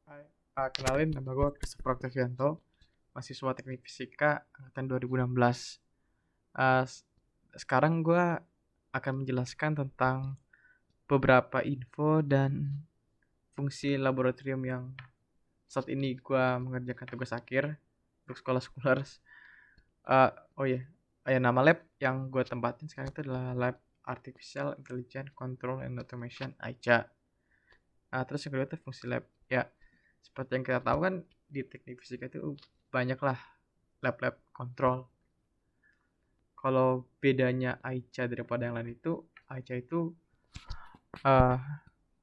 Hai, kenalin nama gue Christopher Octavianto, mahasiswa Teknik Fisika angkatan 2016. Eh, s- Sekarang gue akan menjelaskan tentang beberapa info dan fungsi laboratorium yang saat ini gue mengerjakan tugas akhir untuk sekolah Schoolers. Eh, oh iya, nama lab yang gue tempatin sekarang itu adalah Lab Artificial Intelligence Control and Automation (AICA). Terus yang kedua itu fungsi lab. Ya, seperti yang kita tahu kan di teknik fisika itu banyaklah lab-lab kontrol. Kalau bedanya AICA daripada yang lain itu, AICA itu eh,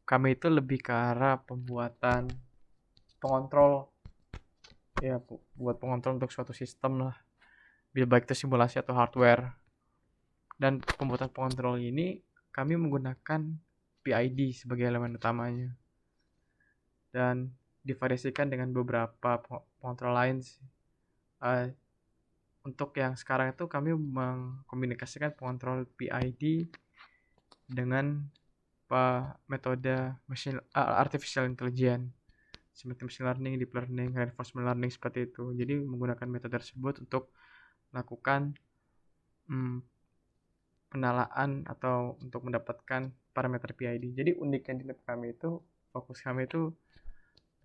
kami itu lebih ke arah pembuatan pengontrol, ya buat pengontrol untuk suatu sistem lah, baik itu simulasi atau hardware. Dan pembuatan pengontrol ini kami menggunakan PID sebagai elemen utamanya dan divariasikan dengan beberapa pengontrol lain sih. Eh, Untuk yang sekarang itu kami mengkomunikasikan pengontrol PID dengan metode artificial intelligence seperti machine learning, deep learning, reinforcement learning seperti itu. Jadi menggunakan metode tersebut untuk melakukan hmm, penalaan atau untuk mendapatkan parameter PID. Jadi uniknya di lab kami itu, fokus kami itu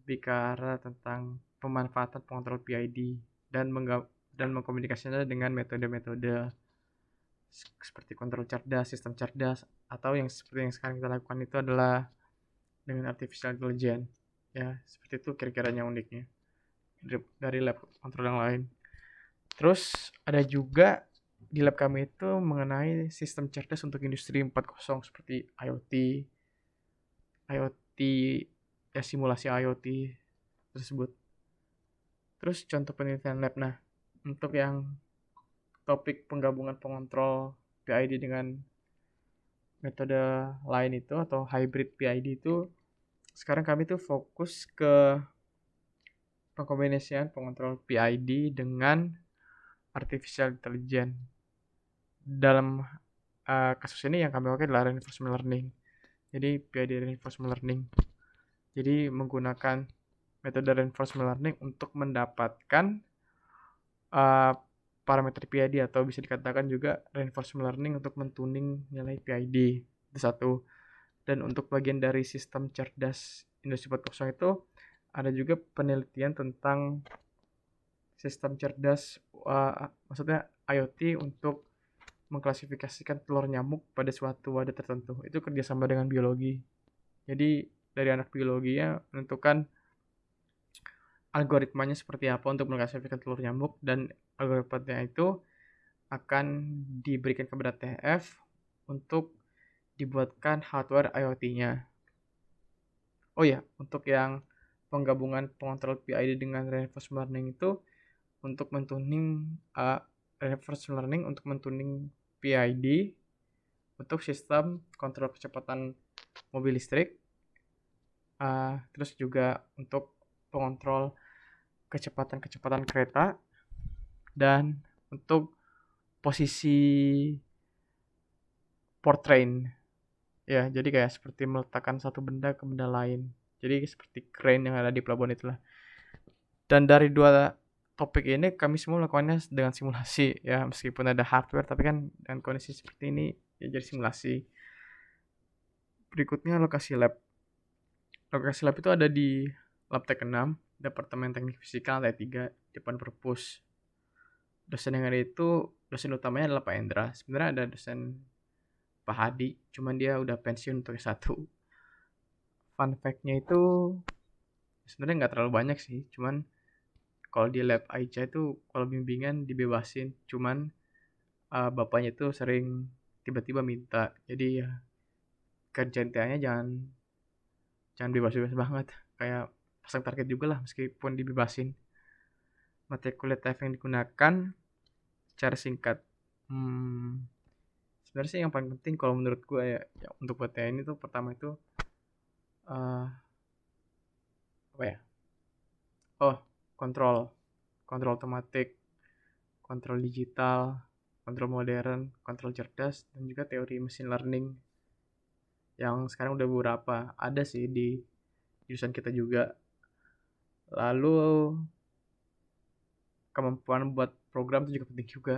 lebih ke arah tentang pemanfaatan pengontrol PID dan mengkomunikasikannya dengan metode-metode seperti kontrol cerdas, sistem cerdas, atau yang seperti yang sekarang kita lakukan itu adalah dengan artificial intelligence. Ya, seperti itu kira-kiranya uniknya dari lab kontrol yang lain. Terus ada juga di lab kami itu mengenai sistem cerdas untuk industri 4.0 seperti IoT ya, simulasi IoT tersebut. Terus contoh penelitian lab. Nah, untuk yang topik penggabungan pengontrol PID dengan metode lain itu atau hybrid PID itu, sekarang kami tuh fokus ke pengkombinasian pengontrol PID dengan artificial intelligence. Dalam kasus ini yang kami pakai adalah reinforcement learning. Jadi PID reinforcement learning. Jadi menggunakan metode reinforcement learning untuk mendapatkan uh, parameter PID, atau bisa dikatakan juga reinforcement learning untuk mentuning nilai PID. Itu satu. Dan untuk bagian dari sistem cerdas Industri 4.0 itu ada juga penelitian tentang sistem cerdas, maksudnya IoT untuk mengklasifikasikan telur nyamuk pada suatu wadah tertentu. Itu kerjasama dengan biologi. Jadi dari anak biologinya menentukan algoritmanya seperti apa untuk mengklasifikasikan telur nyamuk, dan algoritmanya itu akan diberikan kepada TF untuk dibuatkan hardware IoT-nya. Oh ya, untuk yang penggabungan pengontrol PID dengan reinforcement learning itu untuk mentuning reinforcement learning untuk mentuning PID untuk sistem kontrol kecepatan mobil listrik, terus juga untuk pengontrol kecepatan kereta, dan untuk posisi port train. Ya, jadi kayak seperti meletakkan satu benda ke benda lain. Jadi seperti crane yang ada di pelabuhan itulah. Dan dari dua topik ini kami semua melakukannya dengan simulasi ya, meskipun ada hardware tapi kan dengan kondisi seperti ini ya jadi simulasi. Berikutnya lokasi lab. Lokasi lab itu ada di Labtek 6, Departemen Teknik Fisika lantai 3, depan perpus. Dosen yang ada itu, dosen utamanya adalah Pak Endra. Sebenarnya ada dosen Pak Hadi, cuman dia udah pensiun untuk S1. Fun fact-nya itu sebenarnya nggak terlalu banyak sih, cuman kalau di lab Aicha itu kalau bimbingan dibebasin, cuman bapaknya itu sering tiba-tiba minta. Jadi ya kerjanya jangan jangan bebas-bebas banget, kayak pasang target juga lah meskipun dibebasin. Materi kuliah TF yang digunakan secara singkat, hmm, sebenarnya sih yang paling penting kalau menurut gue ya untuk buat ini tuh pertama itu uh, apa ya, oh, kontrol kontrol otomatik, kontrol digital, kontrol modern, kontrol cerdas, dan juga teori machine learning yang sekarang udah beberapa ada sih di jurusan kita juga. Lalu kemampuan buat program itu juga penting juga.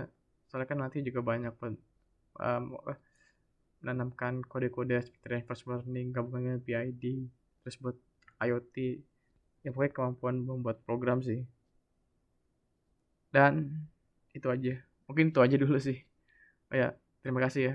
Soalnya kan nanti juga banyak menanamkan kode-kode seperti reinforcement learning, gabungannya PID, terus buat IoT. Ya pokoknya kemampuan membuat program sih. Dan itu aja. Mungkin itu aja dulu sih. Oh ya, terima kasih ya.